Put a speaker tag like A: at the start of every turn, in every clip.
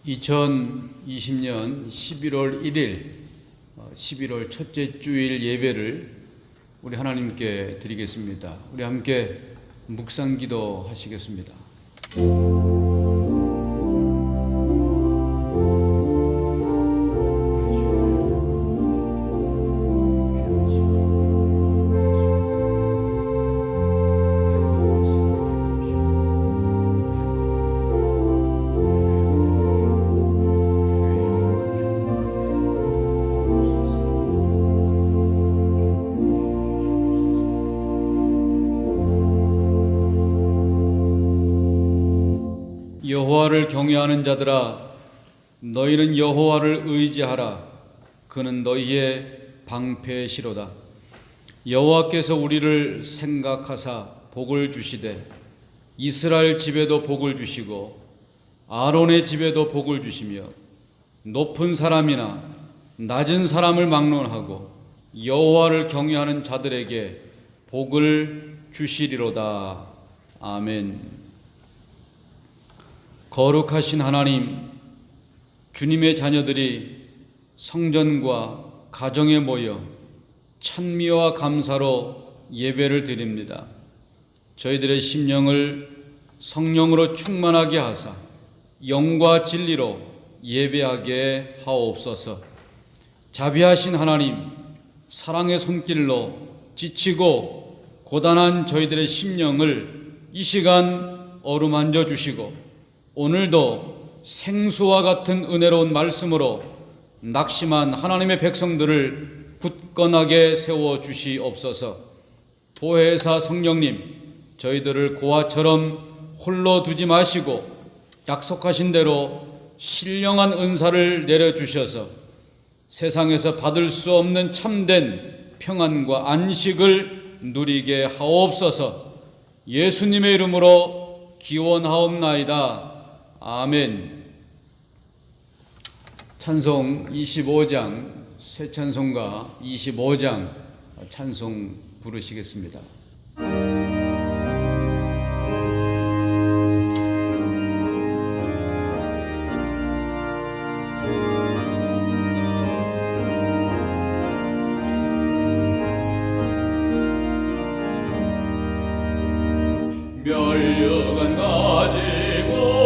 A: 2020년 11월 1일 11월 첫째 주일 예배를 우리 하나님께 드리겠습니다. 우리 함께 묵상기도 하시겠습니다. 여호와를 경외하는 자들아, 너희는 여호와를 의지하라. 그는 너희의 방패시로다. 여호와께서 우리를 생각하사 복을 주시되 이스라엘 집에도 복을 주시고 아론의 집에도 복을 주시며 높은 사람이나 낮은 사람을 막론하고 여호와를 경외하는 자들에게 복을 주시리로다. 아멘. 거룩하신 하나님, 주님의 자녀들이 성전과 가정에 모여 찬미와 감사로 예배를 드립니다. 저희들의 심령을 성령으로 충만하게 하사 영과 진리로 예배하게 하옵소서. 자비하신 하나님, 사랑의 손길로 지치고 고단한 저희들의 심령을 이 시간 어루만져 주시고 오늘도 생수와 같은 은혜로운 말씀으로 낙심한 하나님의 백성들을 굳건하게 세워주시옵소서. 보혜사 성령님, 저희들을 고아처럼 홀로 두지 마시고 약속하신 대로 신령한 은사를 내려주셔서 세상에서 받을 수 없는 참된 평안과 안식을 누리게 하옵소서. 예수님의 이름으로 기원하옵나이다. 아멘. 찬송 25장, 새 찬송가 25장 찬송 부르시겠습니다.
B: 멸류관 가지고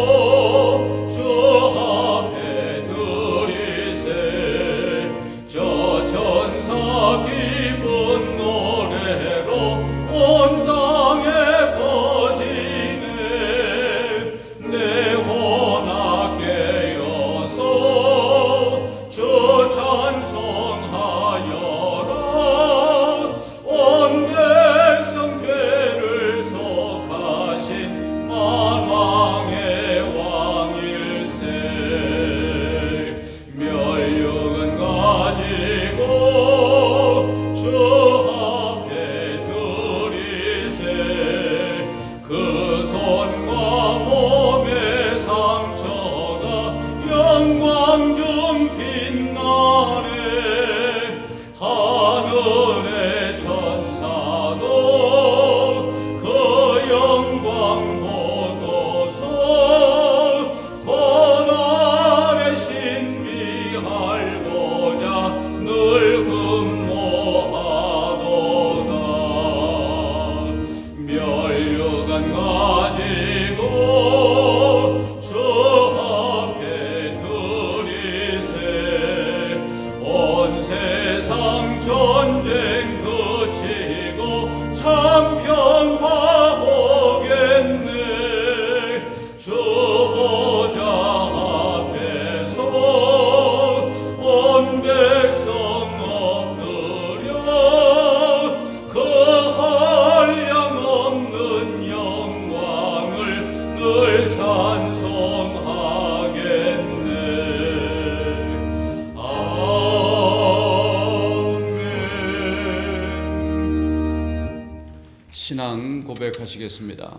A: 신앙 고백하시겠습니다.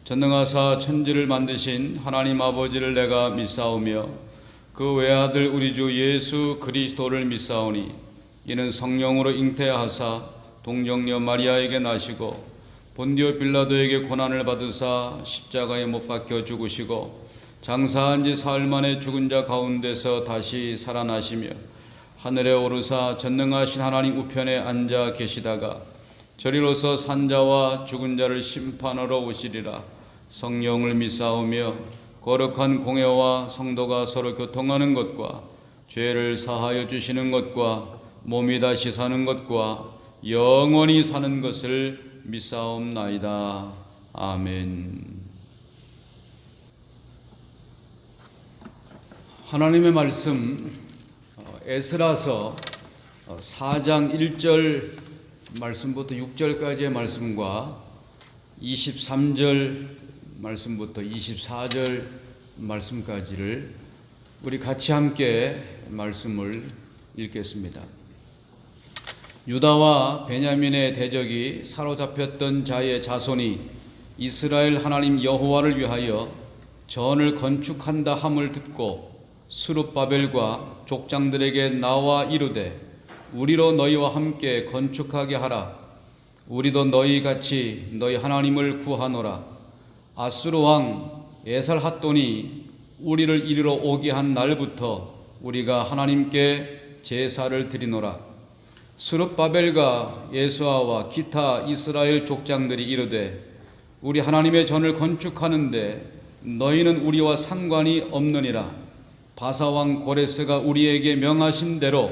A: 전능하사 천지를 만드신 하나님 아버지를 내가 믿사오며 그 외아들 우리 주 예수 그리스도를 믿사오니 이는 성령으로 잉태하사 동정녀 마리아에게 나시고 본디오 빌라도에게 고난을 받으사 십자가에 못 박혀 죽으시고 장사한 지 사흘 만에 죽은 자 가운데서 다시 살아나시며 하늘에 오르사 전능하신 하나님 우편에 앉아 계시다가 저리로서 산자와 죽은 자를 심판하러 오시리라. 성령을 믿사오며 거룩한 공회와 성도가 서로 교통하는 것과 죄를 사하여 주시는 것과 몸이 다시 사는 것과 영원히 사는 것을 믿사옵나이다. 아멘. 하나님의 말씀 에스라서 4장 1절 말씀부터 6절까지의 말씀과 23절 말씀부터 24절 말씀까지를 우리 같이 함께 말씀을 읽겠습니다. 유다와 베냐민의 대적이 사로잡혔던 자의 자손이 이스라엘 하나님 여호와를 위하여 전을 건축한다 함을 듣고 스룹바벨과 족장들에게 나와 이르되 우리로 너희와 함께 건축하게 하라. 우리도 너희 같이 너희 하나님을 구하노라. 아수르 왕 에살핫돈이 우리를 이리로 오게 한 날부터 우리가 하나님께 제사를 드리노라. 스룹바벨과 예수아와 기타 이스라엘 족장들이 이르되 우리 하나님의 전을 건축하는데 너희는 우리와 상관이 없느니라. 바사왕 고레스가 우리에게 명하신 대로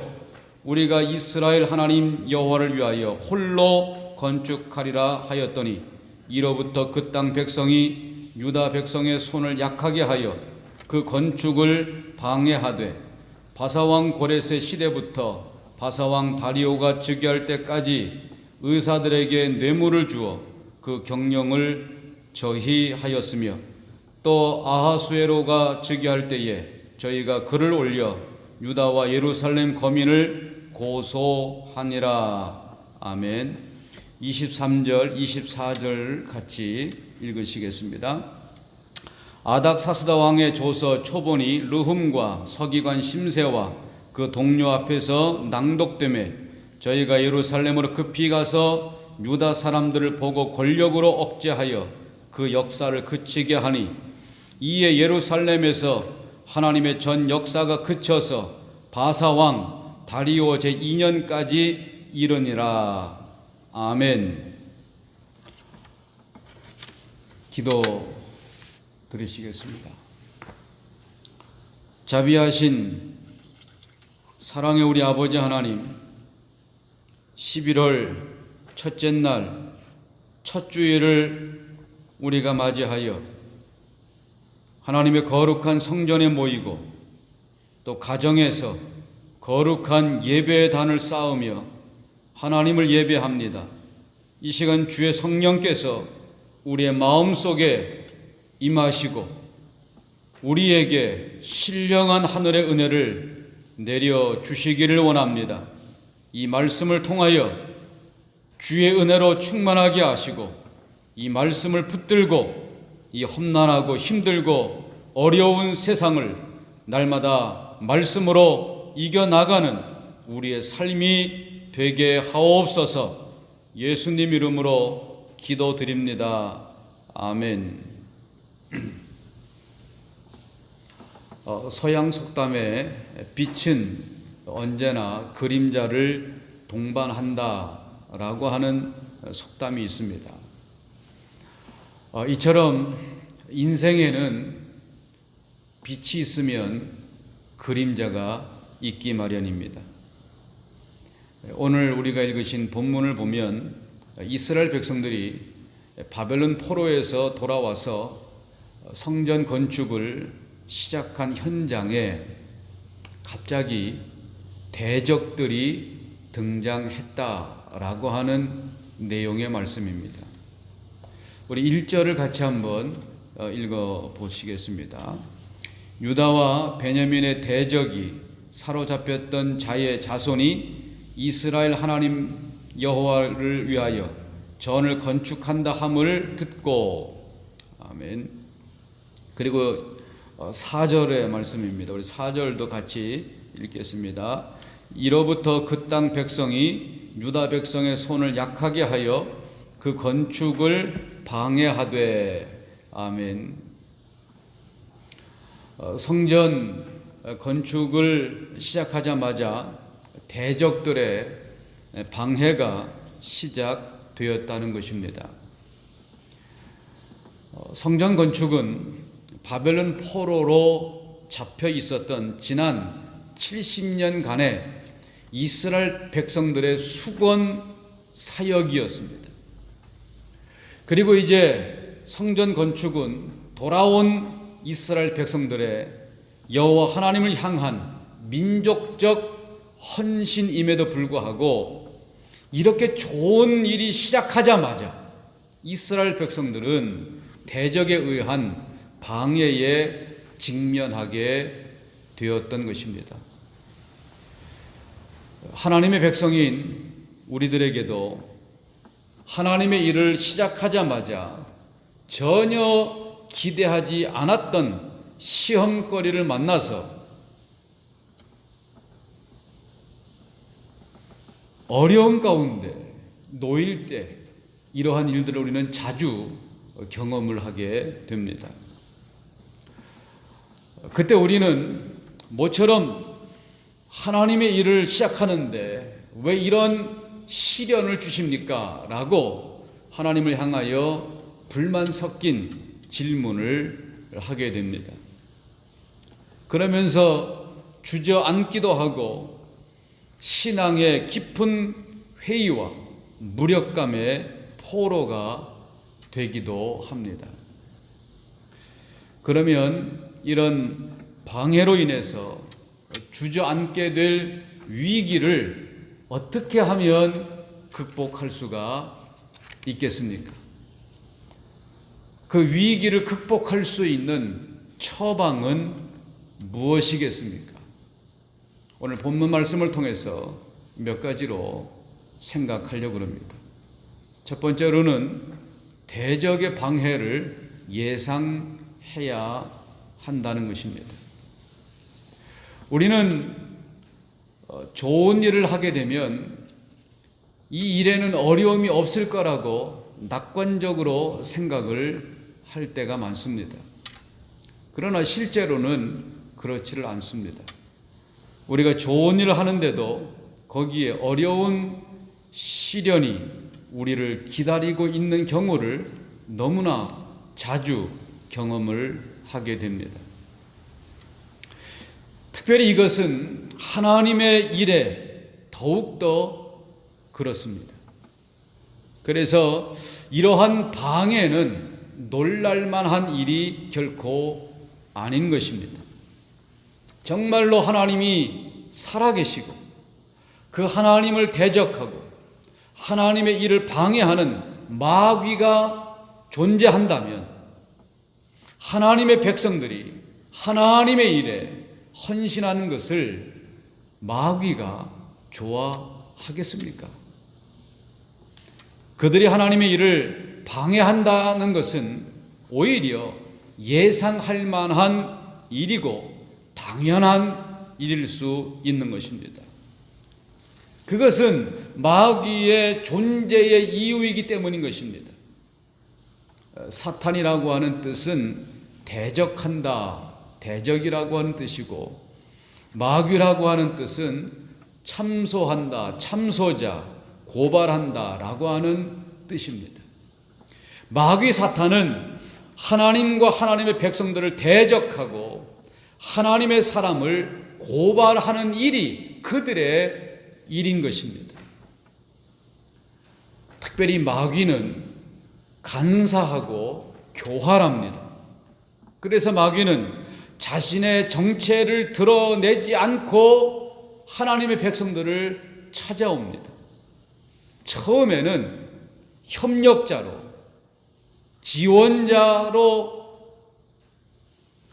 A: 우리가 이스라엘 하나님 여호와를 위하여 홀로 건축하리라 하였더니 이로부터 그 땅 백성이 유다 백성의 손을 약하게 하여 그 건축을 방해하되 바사왕 고레스의 시대부터 바사왕 다리오가 즉위할 때까지 의사들에게 뇌물을 주어 그 경영을 저희하였으며 또 아하수에로가 즉위할 때에 저희가 글을 올려 유다와 예루살렘 거민을 고소하니라. 아멘. 23절, 24절 같이 읽으시겠습니다. 아닥사스다 왕의 조서 초본이 르훔과 서기관 심세와 그 동료 앞에서 낭독되매 저희가 예루살렘으로 급히 가서 유다 사람들을 보고 권력으로 억제하여 그 역사를 그치게 하니 이에 예루살렘에서 하나님의 전 역사가 그쳐서 바사왕 다리오 제2년까지 이르니라. 아멘. 기도 드리시겠습니다. 자비하신 사랑의 우리 아버지 하나님, 11월 첫째 날 첫 주일을 우리가 맞이하여 하나님의 거룩한 성전에 모이고 또 가정에서 거룩한 예배의 단을 쌓으며 하나님을 예배합니다. 이 시간 주의 성령께서 우리의 마음속에 임하시고 우리에게 신령한 하늘의 은혜를 내려주시기를 원합니다. 이 말씀을 통하여 주의 은혜로 충만하게 하시고 이 말씀을 붙들고 이 험난하고 힘들고 어려운 세상을 날마다 말씀으로 이겨나가는 우리의 삶이 되게 하옵소서. 예수님 이름으로 기도드립니다. 아멘. 서양 속담에 빛은 언제나 그림자를 동반한다라고 하는 속담이 있습니다. 이처럼 인생에는 빛이 있으면 그림자가 있기 마련입니다. 오늘 우리가 읽으신 본문을 보면 이스라엘 백성들이 바벨론 포로에서 돌아와서 성전 건축을 시작한 현장에 갑자기 대적들이 등장했다라고 하는 내용의 말씀입니다. 우리 1절을 같이 한번 읽어 보시겠습니다. 유다와 베냐민의 대적이 사로잡혔던 자의 자손이 이스라엘 하나님 여호와를 위하여 전을 건축한다 함을 듣고, 아멘. 그리고 4절의 말씀입니다. 우리 4절도 같이 읽겠습니다. 이로부터 그 땅 백성이 유다 백성의 손을 약하게 하여 그 건축을 방해하되, 아멘. 성전 건축을 시작하자마자 대적들의 방해가 시작되었다는 것입니다. 성전 건축은 바벨론 포로로 잡혀 있었던 지난 70년간의 이스라엘 백성들의 수건 사역이었습니다. 그리고 이제 성전 건축은 돌아온 이스라엘 백성들의 여호와 하나님을 향한 민족적 헌신임에도 불구하고 이렇게 좋은 일이 시작하자마자 이스라엘 백성들은 대적에 의한 방해에 직면하게 되었던 것입니다. 하나님의 백성인 우리들에게도 하나님의 일을 시작하자마자 전혀 기대하지 않았던 시험거리를 만나서 어려움 가운데 놓일 때 이러한 일들을 우리는 자주 경험을 하게 됩니다. 그때 우리는 모처럼 하나님의 일을 시작하는데 왜 이런 시련을 주십니까? 라고 하나님을 향하여 불만 섞인 질문을 하게 됩니다. 그러면서 주저앉기도 하고 신앙의 깊은 회의와 무력감의 포로가 되기도 합니다. 그러면 이런 방해로 인해서 주저앉게 될 위기를 어떻게 하면 극복할 수가 있겠습니까? 그 위기를 극복할 수 있는 처방은 무엇이겠습니까? 오늘 본문 말씀을 통해서 몇 가지로 생각하려고 합니다. 첫 번째로는 대적의 방해를 예상해야 한다는 것입니다. 우리는 좋은 일을 하게 되면 이 일에는 어려움이 없을 거라고 낙관적으로 생각을 할 때가 많습니다. 그러나 실제로는 그렇지를 않습니다. 우리가 좋은 일을 하는데도 거기에 어려운 시련이 우리를 기다리고 있는 경우를 너무나 자주 경험을 하게 됩니다. 특별히 이것은 하나님의 일에 더욱더 그렇습니다. 그래서 이러한 방해는 놀랄만한 일이 결코 아닌 것입니다. 정말로 하나님이 살아계시고 그 하나님을 대적하고 하나님의 일을 방해하는 마귀가 존재한다면 하나님의 백성들이 하나님의 일에 헌신하는 것을 마귀가 좋아하겠습니까? 그들이 하나님의 일을 방해한다는 것은 오히려 예상할 만한 일이고 당연한 일일 수 있는 것입니다. 그것은 마귀의 존재의 이유이기 때문인 것입니다. 사탄이라고 하는 뜻은 대적한다, 대적이라고 하는 뜻이고 마귀라고 하는 뜻은 참소한다, 참소자, 고발한다 라고 하는 뜻입니다. 마귀 사탄은 하나님과 하나님의 백성들을 대적하고 하나님의 사람을 고발하는 일이 그들의 일인 것입니다. 특별히 마귀는 간사하고 교활합니다. 그래서 마귀는 자신의 정체를 드러내지 않고 하나님의 백성들을 찾아옵니다. 처음에는 협력자로, 지원자로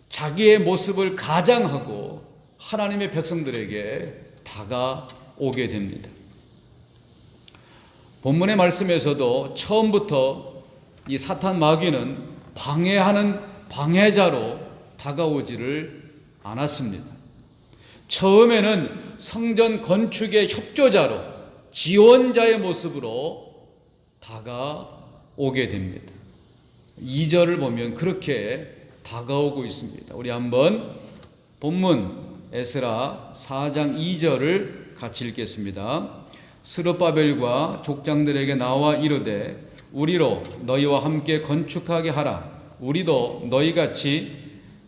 A: 자기의 모습을 가장하고 하나님의 백성들에게 다가오게 됩니다. 본문의 말씀에서도 처음부터 이 사탄 마귀는 방해하는 방해자로 다가오지를 않았습니다. 처음에는 성전 건축의 협조자로, 지원자의 모습으로 다가오게 됩니다. 2절을 보면 그렇게 다가오고 있습니다. 우리 한번 본문 에스라 4장 2절을 같이 읽겠습니다. 스룹바벨과 족장들에게 나와 이르되 우리로 너희와 함께 건축하게 하라. 우리도 너희같이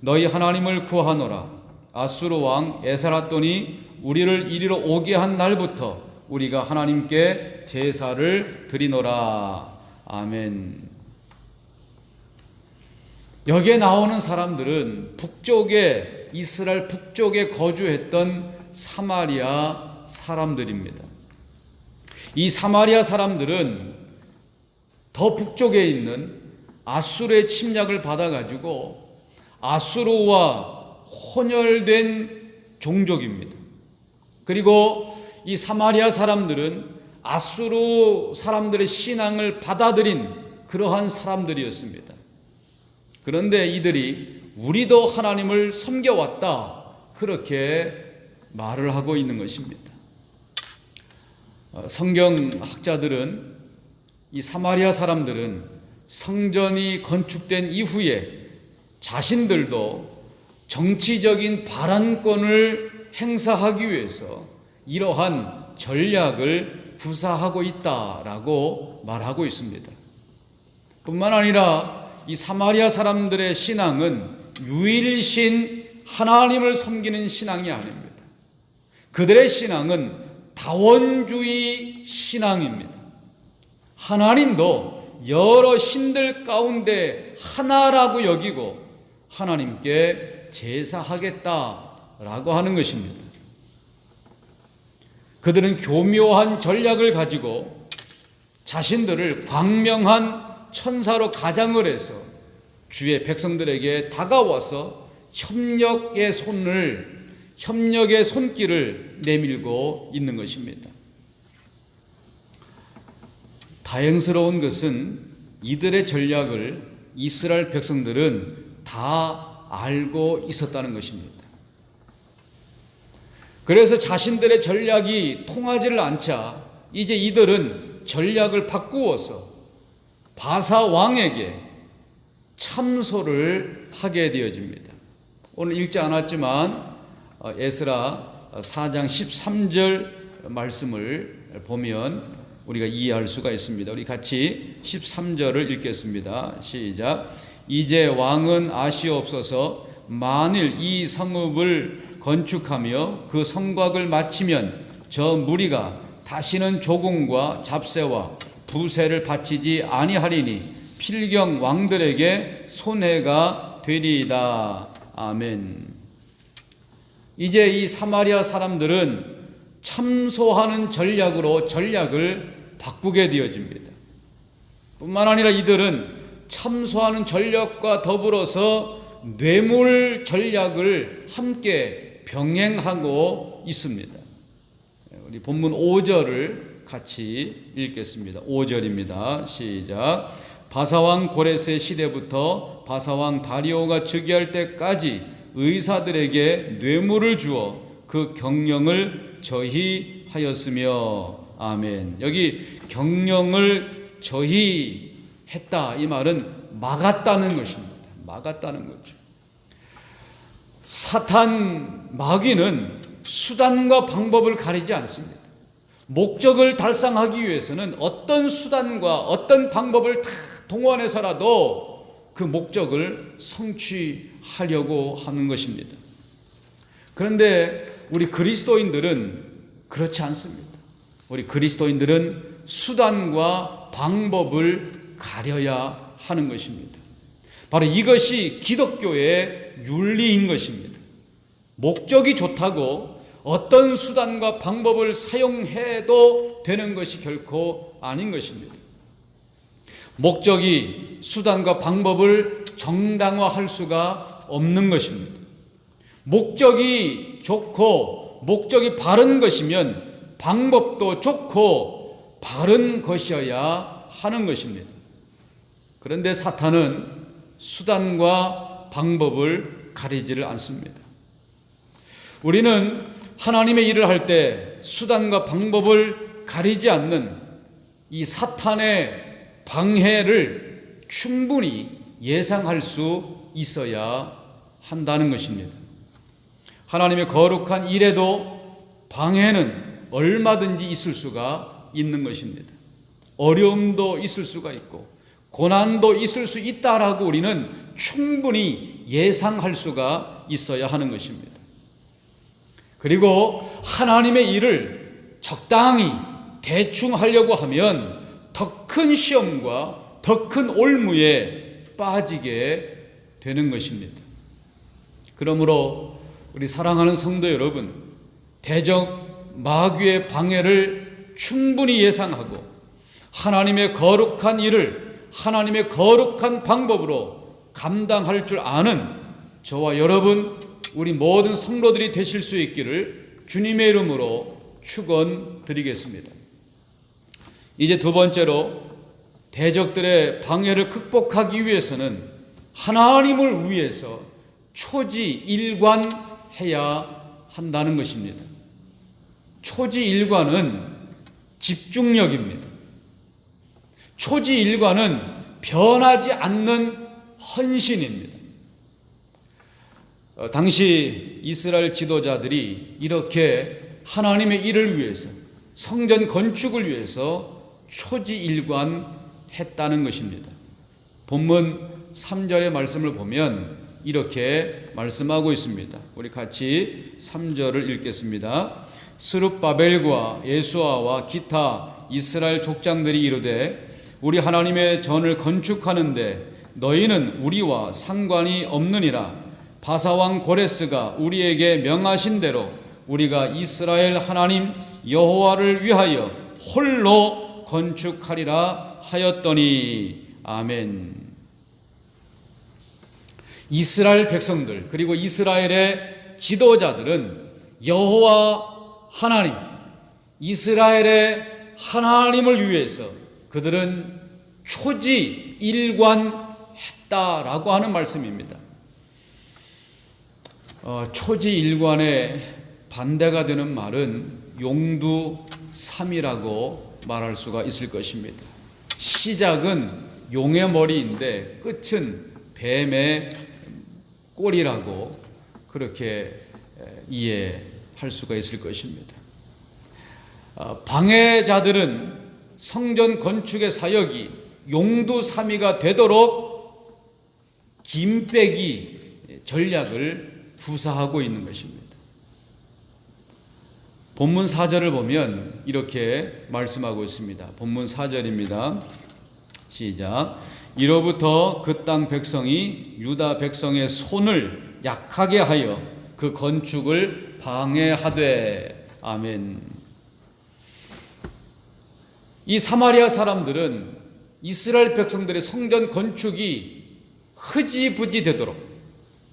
A: 너희 하나님을 구하노라. 아수르 왕 에사라돈이 우리를 이리로 오게 한 날부터 우리가 하나님께 제사를 드리노라. 아멘. 여기에 나오는 사람들은 북쪽에, 이스라엘 북쪽에 거주했던 사마리아 사람들입니다. 이 사마리아 사람들은 더 북쪽에 있는 아수르의 침략을 받아가지고 아수르와 혼혈된 종족입니다. 그리고 이 사마리아 사람들은 아수르 사람들의 신앙을 받아들인 그러한 사람들이었습니다. 그런데 이들이 우리도 하나님을 섬겨왔다, 그렇게 말을 하고 있는 것입니다. 성경학자들은 이 사마리아 사람들은 성전이 건축된 이후에 자신들도 정치적인 발언권을 행사하기 위해서 이러한 전략을 구사하고 있다라고 말하고 있습니다. 뿐만 아니라 이 사마리아 사람들의 신앙은 유일신 하나님을 섬기는 신앙이 아닙니다. 그들의 신앙은 다원주의 신앙입니다. 하나님도 여러 신들 가운데 하나라고 여기고 하나님께 제사하겠다라고 하는 것입니다. 그들은 교묘한 전략을 가지고 자신들을 광명한 천사로 가장을 해서 주의 백성들에게 다가와서 협력의 손길을 내밀고 있는 것입니다. 다행스러운 것은 이들의 전략을 이스라엘 백성들은 다 알고 있었다는 것입니다. 그래서 자신들의 전략이 통하지를 않자 이제 이들은 전략을 바꾸어서 바사 왕에게 참소를 하게 되어집니다. 오늘 읽지 않았지만 에스라 4장 13절 말씀을 보면 우리가 이해할 수가 있습니다. 우리 같이 13절을 읽겠습니다. 시작. 이제 왕은 아시옵소서. 만일 이 성읍을 건축하며 그 성곽을 마치면 저 무리가 다시는 조공과 잡세와 부세를 바치지 아니하리니 필경 왕들에게 손해가 되리이다. 아멘. 이제 이 사마리아 사람들은 참소하는 전략으로 전략을 바꾸게 되어집니다. 뿐만 아니라 이들은 참소하는 전략과 더불어서 뇌물 전략을 함께 병행하고 있습니다. 우리 본문 5절을 같이 읽겠습니다. 5절입니다. 시작. 바사왕 고레스의 시대부터 바사왕 다리오가 즉위할 때까지 의사들에게 뇌물을 주어 그 경영을 저희하였으며. 아멘. 여기 경영을 저희했다, 이 말은 막았다는 것입니다. 막았다는 거죠. 사탄 마귀는 수단과 방법을 가리지 않습니다. 목적을 달성하기 위해서는 어떤 수단과 어떤 방법을 다 동원해서라도 그 목적을 성취하려고 하는 것입니다. 그런데 우리 그리스도인들은 그렇지 않습니다. 우리 그리스도인들은 수단과 방법을 가려야 하는 것입니다. 바로 이것이 기독교의 윤리인 것입니다. 목적이 좋다고 어떤 수단과 방법을 사용해도 되는 것이 결코 아닌 것입니다. 목적이 수단과 방법을 정당화할 수가 없는 것입니다. 목적이 좋고 목적이 바른 것이면 방법도 좋고 바른 것이어야 하는 것입니다. 그런데 사탄은 수단과 방법을 가리지를 않습니다. 우리는 하나님의 일을 할 때 수단과 방법을 가리지 않는 이 사탄의 방해를 충분히 예상할 수 있어야 한다는 것입니다. 하나님의 거룩한 일에도 방해는 얼마든지 있을 수가 있는 것입니다. 어려움도 있을 수가 있고 고난도 있을 수 있다라고 우리는 충분히 예상할 수가 있어야 하는 것입니다. 그리고 하나님의 일을 적당히 대충 하려고 하면 더 큰 시험과 더 큰 올무에 빠지게 되는 것입니다. 그러므로 우리 사랑하는 성도 여러분, 대적 마귀의 방해를 충분히 예상하고 하나님의 거룩한 일을 하나님의 거룩한 방법으로 감당할 줄 아는 저와 여러분, 우리 모든 성도들이 되실 수 있기를 주님의 이름으로 축원드리겠습니다. 이제 두 번째로 대적들의 방해를 극복하기 위해서는 하나님을 위해서 초지일관해야 한다는 것입니다. 초지일관은 집중력입니다. 초지일관은 변하지 않는 헌신입니다. 당시 이스라엘 지도자들이 이렇게 하나님의 일을 위해서, 성전 건축을 위해서 초지일관했다는 것입니다. 본문 3절의 말씀을 보면 이렇게 말씀하고 있습니다. 우리 같이 3절을 읽겠습니다. 스룹바벨과 예수아와 기타 이스라엘 족장들이 이르되 우리 하나님의 전을 건축하는데 너희는 우리와 상관이 없느니라. 바사왕 고레스가 우리에게 명하신 대로 우리가 이스라엘 하나님 여호와를 위하여 홀로 건축하리라 하였더니. 아멘. 이스라엘 백성들 그리고 이스라엘의 지도자들은 여호와 하나님, 이스라엘의 하나님을 위해서 그들은 초지일관했다라고 하는 말씀입니다. 초지일관의 반대가 되는 말은 용두삼이라고 말할 수가 있을 것입니다. 시작은 용의 머리인데 끝은 뱀의 꼬리라고 그렇게 이해할 수가 있을 것입니다. 방해자들은 성전 건축의 사역이 용두삼이가 되도록 김빼기 전략을 구사하고 있는 것입니다. 본문 4절을 보면 이렇게 말씀하고 있습니다. 본문 4절입니다. 시작. 이로부터 그 땅 백성이 유다 백성의 손을 약하게 하여 그 건축을 방해하되. 아멘. 이 사마리아 사람들은 이스라엘 백성들의 성전 건축이 흐지부지 되도록,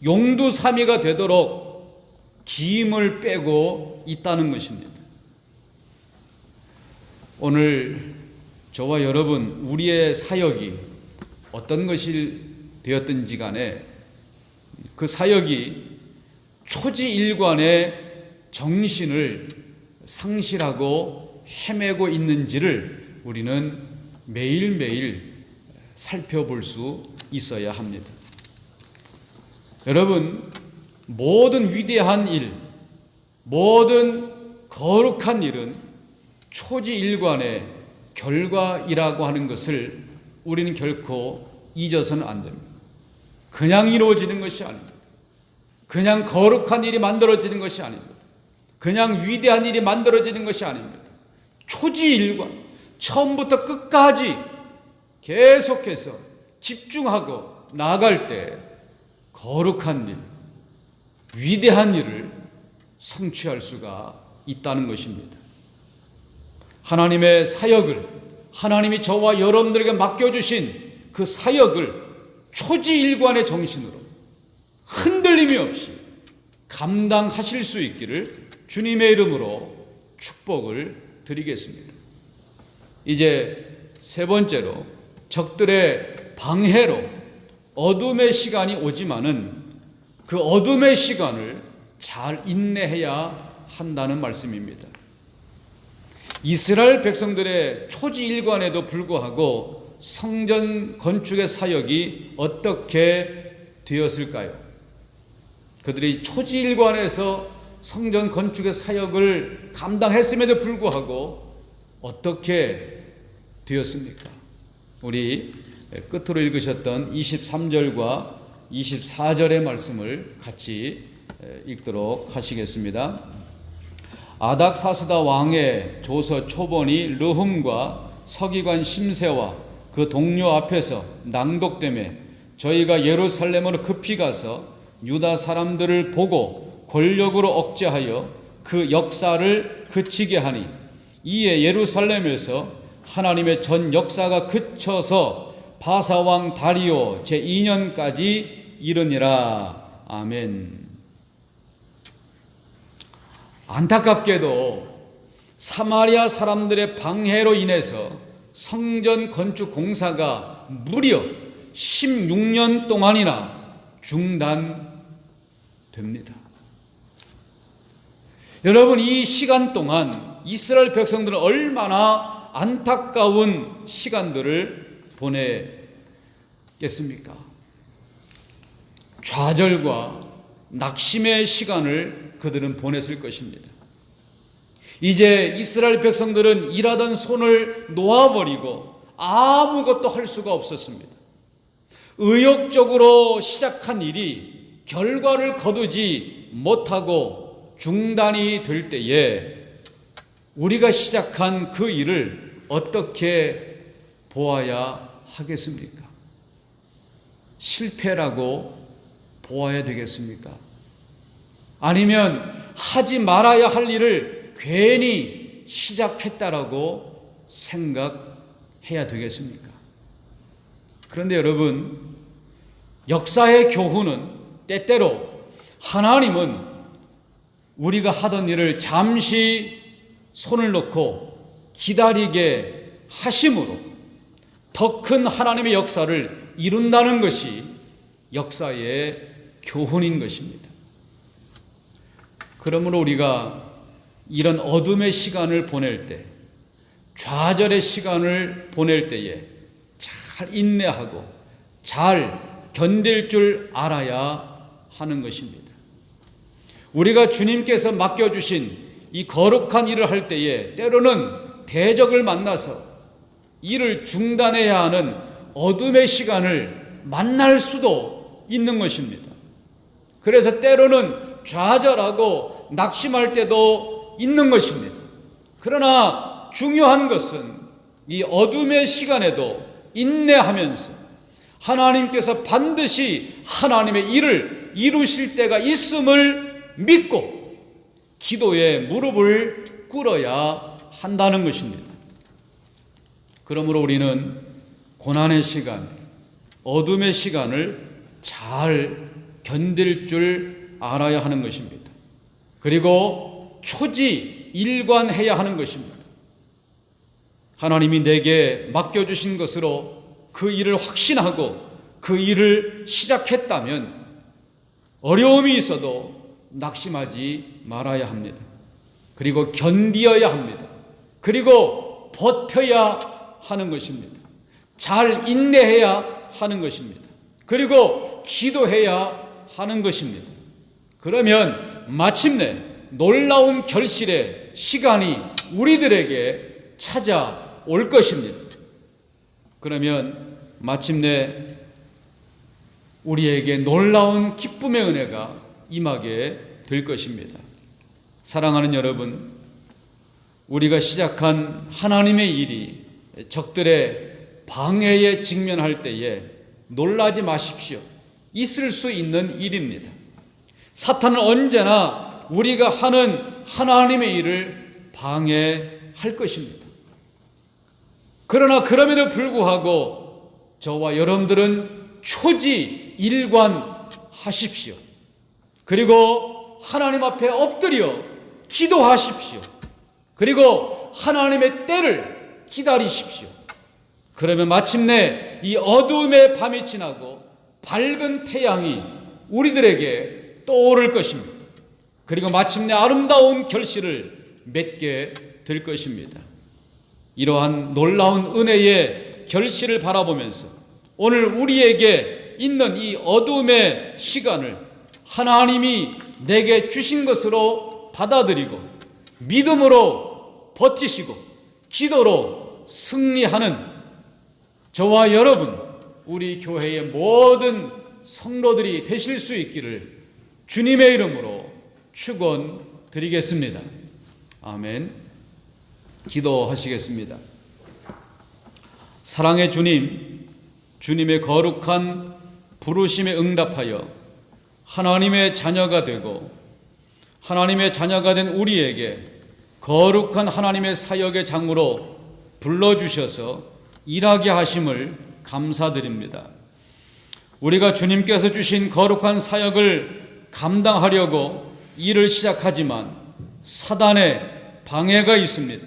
A: 용두사미가 되도록 기임을 빼고 있다는 것입니다. 오늘 저와 여러분, 우리의 사역이 어떤 것이 되었든지 간에 그 사역이 초지일관의 정신을 상실하고 헤매고 있는지를 우리는 매일매일 살펴볼 수 있어야 합니다. 여러분, 모든 위대한 일, 모든 거룩한 일은 초지일관의 결과이라고 하는 것을 우리는 결코 잊어서는 안 됩니다. 그냥 이루어지는 것이 아닙니다. 그냥 거룩한 일이 만들어지는 것이 아닙니다. 그냥 위대한 일이 만들어지는 것이 아닙니다. 초지일관, 처음부터 끝까지 계속해서 집중하고 나아갈 때 거룩한 일, 위대한 일을 성취할 수가 있다는 것입니다. 하나님의 사역을, 하나님이 저와 여러분들에게 맡겨주신 그 사역을 초지일관의 정신으로 흔들림이 없이 감당하실 수 있기를 주님의 이름으로 축복을 드리겠습니다. 이제 세 번째로, 적들의 방해로 어둠의 시간이 오지만은 그 어둠의 시간을 잘 인내해야 한다는 말씀입니다. 이스라엘 백성들의 초지일관에도 불구하고 성전 건축의 사역이 어떻게 되었을까요? 그들이 초지일관에서 성전 건축의 사역을 감당했음에도 불구하고 어떻게 되었습니까? 우리 끝으로 읽으셨던 23절과 24절의 말씀을 같이 읽도록 하시겠습니다. 아닥사스다 왕의 조서 초본이 르훔과 서기관 심세와 그 동료 앞에서 낭독되매 저희가 예루살렘으로 급히 가서 유다 사람들을 보고 권력으로 억제하여 그 역사를 그치게 하니 이에 예루살렘에서 하나님의 전 역사가 그쳐서 바사왕 다리오 제2년까지 이르니라. 아멘. 안타깝게도 사마리아 사람들의 방해로 인해서 성전 건축 공사가 무려 16년 동안이나 중단됩니다. 여러분, 이 시간 동안 이스라엘 백성들은 얼마나 안타까운 시간들을 보냈겠습니까? 좌절과 낙심의 시간을 그들은 보냈을 것입니다. 이제 이스라엘 백성들은 일하던 손을 놓아버리고 아무것도 할 수가 없었습니다. 의욕적으로 시작한 일이 결과를 거두지 못하고 중단이 될 때에 우리가 시작한 그 일을 어떻게 보아야 하겠습니까? 실패라고 보아야 되겠습니까? 아니면 하지 말아야 할 일을 괜히 시작했다라고 생각해야 되겠습니까? 그런데 여러분, 역사의 교훈은 때때로 하나님은 우리가 하던 일을 잠시 손을 놓고 기다리게 하심으로 더 큰 하나님의 역사를 이룬다는 것이 역사의 교훈인 것입니다. 그러므로 우리가 이런 어둠의 시간을 보낼 때, 좌절의 시간을 보낼 때에 잘 인내하고 잘 견딜 줄 알아야 하는 것입니다. 우리가 주님께서 맡겨주신 이 거룩한 일을 할 때에 때로는 대적을 만나서 일을 중단해야 하는 어둠의 시간을 만날 수도 있는 것입니다. 그래서 때로는 좌절하고 낙심할 때도 있는 것입니다. 그러나 중요한 것은 이 어둠의 시간에도 인내하면서 하나님께서 반드시 하나님의 일을 이루실 때가 있음을 믿고 기도에 무릎을 꿇어야 한다는 것입니다. 그러므로 우리는 고난의 시간, 어둠의 시간을 잘 견딜 줄 알아야 하는 것입니다. 그리고 초지일관해야 하는 것입니다. 하나님이 내게 맡겨주신 것으로 그 일을 확신하고 그 일을 시작했다면 어려움이 있어도 낙심하지 말아야 합니다. 그리고 견디어야 합니다. 그리고 버텨야 하는 것입니다. 잘 인내해야 하는 것입니다. 그리고 기도해야 하는 것입니다. 그러면 마침내 놀라운 결실의 시간이 우리들에게 찾아올 것입니다. 그러면 마침내 우리에게 놀라운 기쁨의 은혜가 임하게 될 것입니다. 사랑하는 여러분, 우리가 시작한 하나님의 일이 적들의 방해에 직면할 때에 놀라지 마십시오. 있을 수 있는 일입니다. 사탄은 언제나 우리가 하는 하나님의 일을 방해할 것입니다. 그러나 그럼에도 불구하고 저와 여러분들은 초지일관하십시오. 그리고 하나님 앞에 엎드려 기도하십시오. 그리고 하나님의 때를 기다리십시오. 그러면 마침내 이 어두움의 밤이 지나고 밝은 태양이 우리들에게 떠오를 것입니다. 그리고 마침내 아름다운 결실을 맺게 될 것입니다. 이러한 놀라운 은혜의 결실을 바라보면서 오늘 우리에게 있는 이 어둠의 시간을 하나님이 내게 주신 것으로 받아들이고 믿음으로 버티시고 기도로 승리하는 저와 여러분, 우리 교회의 모든 성도들이 되실 수 있기를 주님의 이름으로 축원드리겠습니다. 아멘. 기도하시겠습니다. 사랑의 주님, 주님의 거룩한 부르심에 응답하여 하나님의 자녀가 되고 하나님의 자녀가 된 우리에게 거룩한 하나님의 사역의 장으로 불러주셔서 일하게 하심을 감사드립니다. 우리가 주님께서 주신 거룩한 사역을 감당하려고 일을 시작하지만 사단의 방해가 있습니다.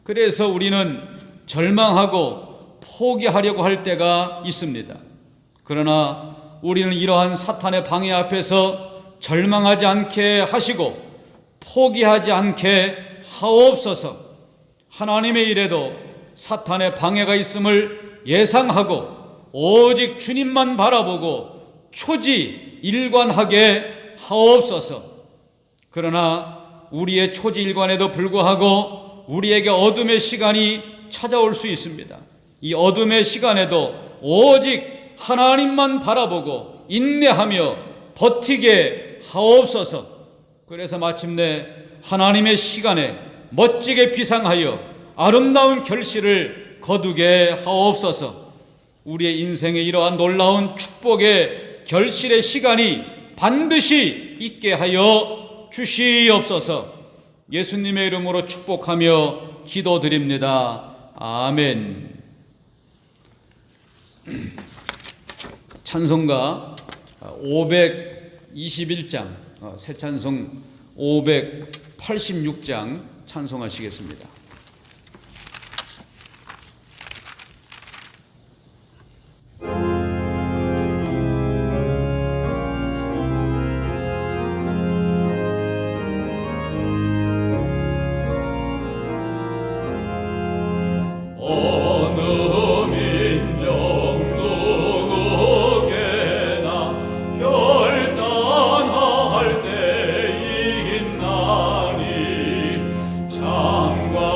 A: 그래서 우리는 절망하고 포기하려고 할 때가 있습니다. 그러나 우리는 이러한 사탄의 방해 앞에서 절망하지 않게 하시고 포기하지 않게 하옵소서. 하나님의 일에도 사탄의 방해가 있음을 예상하고 오직 주님만 바라보고 초지일관하게 하옵소서. 그러나 우리의 초지일관에도 불구하고 우리에게 어둠의 시간이 찾아올 수 있습니다. 이 어둠의 시간에도 오직 하나님만 바라보고 인내하며 버티게 하옵소서. 그래서 마침내 하나님의 시간에 멋지게 비상하여 아름다운 결실을 거두게 하옵소서. 우리의 인생에 이러한 놀라운 축복의 결실의 시간이 반드시 있게 하여 주시옵소서. 예수님의 이름으로 축복하며 기도드립니다. 아멘. 찬송가 521장, 새 찬송 586장 찬송하시겠습니다.
B: 결단할 때 있나니 창과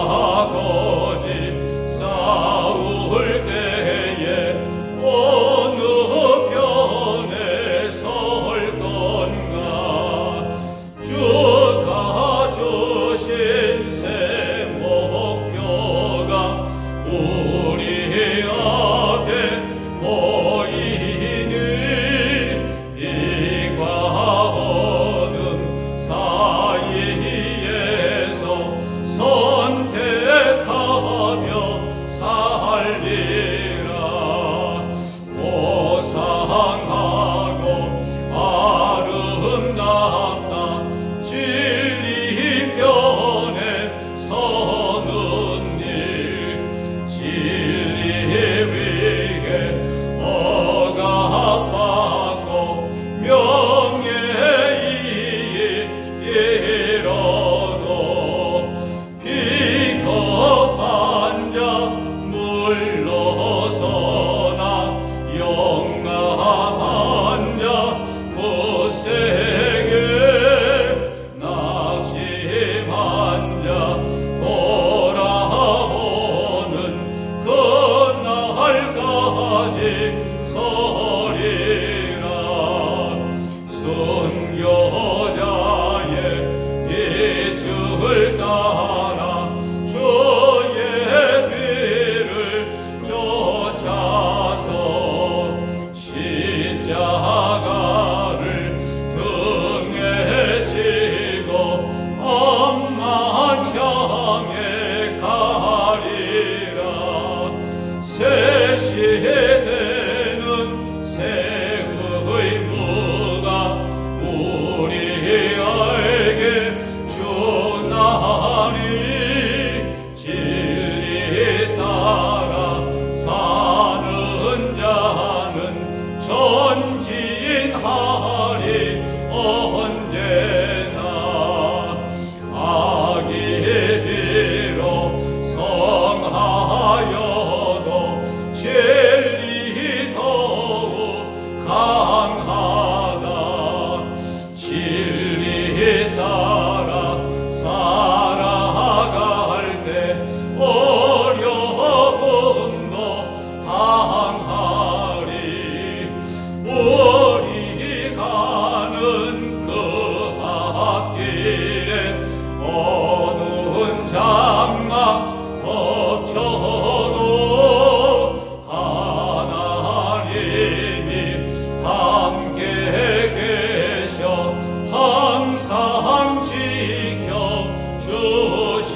B: 항상 지켜 주시니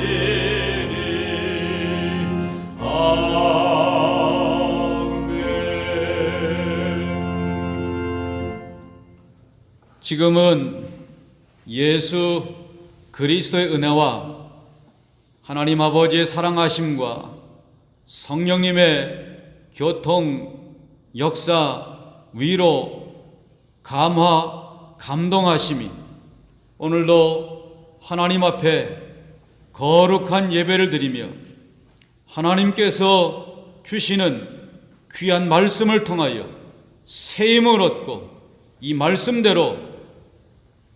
B: 아멘.
A: 지금은 예수 그리스도의 은혜와 하나님 아버지의 사랑하심과 성령님의 교통, 역사, 위로, 감화, 감동하심이 오늘도 하나님 앞에 거룩한 예배를 드리며 하나님께서 주시는 귀한 말씀을 통하여 새 힘을 얻고 이 말씀대로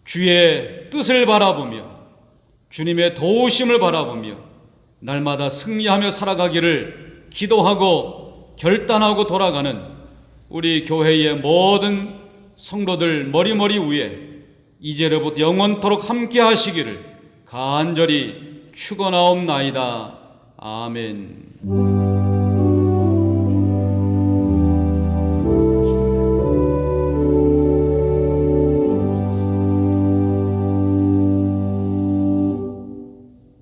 A: 주의 뜻을 바라보며 주님의 도우심을 바라보며 날마다 승리하며 살아가기를 기도하고 결단하고 돌아가는 우리 교회의 모든 성도들 머리머리 위에 이제로부터 영원토록 함께 하시기를 간절히 축원하옵나이다. 아멘.